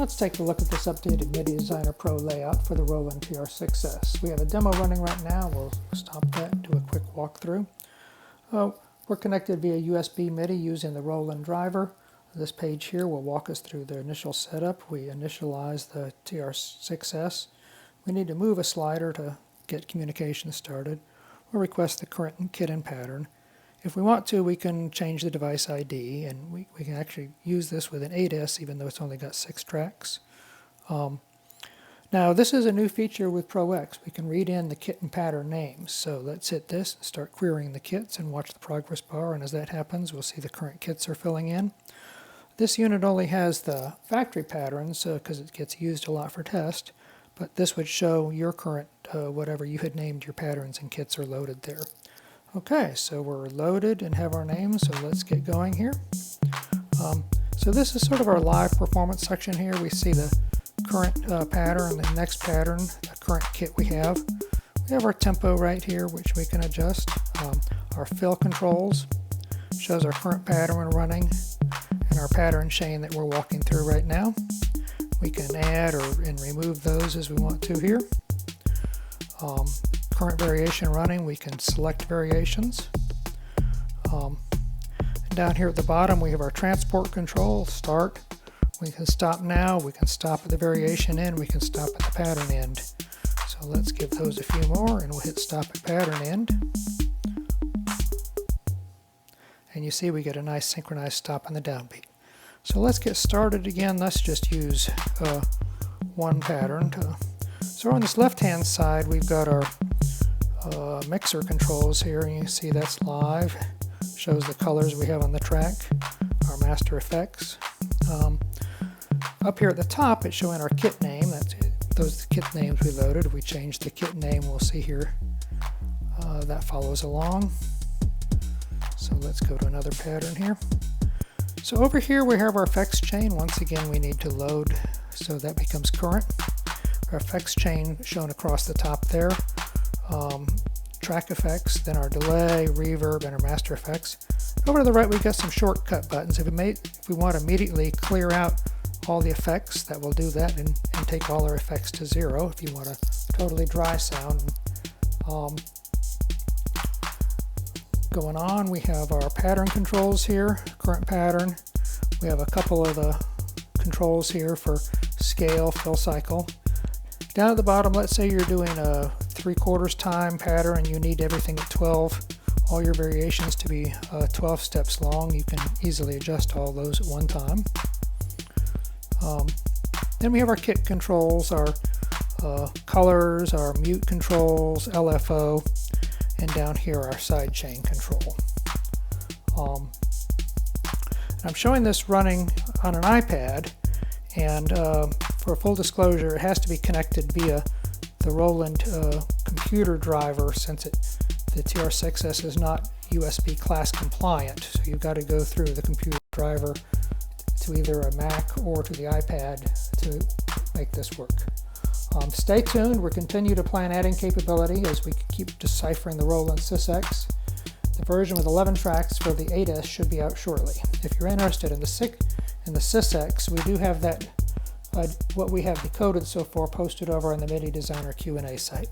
Let's take a look at this updated MIDI Designer Pro layout for the Roland TR6S. We have a demo running right now. We'll stop that and do a quick walkthrough. We're connected via USB MIDI using the Roland driver. This page here will walk us through the initial setup. We initialize the TR6S. We need to move a slider to get communication started. We'll request the current kit and pattern. If we want to, we can change the device ID, and we can actually use this with an 8S even though it's only got 6 tracks. Now this is a new feature with Pro X. We can read in the kit and pattern names. So let's hit this and start querying the kits and watch the progress bar, and as that happens we'll see the current kits are filling in. This unit only has the factory patterns because it gets used a lot for test, but this would show your current whatever you had named your patterns and kits are loaded there. Okay, so we're loaded and have our names, so let's get going here. So this is sort of our live performance section here. We see the current pattern, the next pattern, the current kit we have. We have our tempo right here, which we can adjust. Our fill controls shows our current pattern we're running and our pattern chain that we're walking through right now. We can add and remove those as we want to here. Current variation running, we can select variations. And down here at the bottom we have our transport control, start. We can stop now, we can stop at the variation end, we can stop at the pattern end. So let's give those a few more and we'll hit stop at pattern end. And you see we get a nice synchronized stop on the downbeat. So let's get started again. Let's just use one pattern. So on this left hand side we've got our mixer controls here, and you see that's live. Shows the colors we have on the track, our master effects. Up here at the top it's showing our kit name. That's it. Those are the kit names we loaded. If we change the kit name, we'll see here that follows along. So let's go to another pattern here. So over here we have our effects chain. Once again we need to load so that becomes current. Our effects chain shown across the top there. Track effects, then our delay, reverb, and our master effects. Over to the right we've got some shortcut buttons. If we want to immediately clear out all the effects, that will do that and take all our effects to 0. If you want a totally dry sound. Going on, we have our pattern controls here, current pattern. We have a couple of the controls here for scale, fill cycle. Down at the bottom, let's say you're doing a 3/4 time pattern and you need everything at 12, all your variations to be 12 steps long. You can easily adjust all those at one time. Then we have our kit controls, our colors, our mute controls, LFO, and down here our sidechain control. I'm showing this running on an iPad, and for full disclosure it has to be connected via the Roland computer driver since the TR6S is not USB class compliant, so you've got to go through the computer driver to either a Mac or to the iPad to make this work. Stay tuned, we'll continue to plan adding capability as we keep deciphering the Roland SysEx. The version with 11 tracks for the 8S should be out shortly. If you're interested in the SysEx, we do have that what we have decoded so far posted over on the MIDI Designer Q&A site.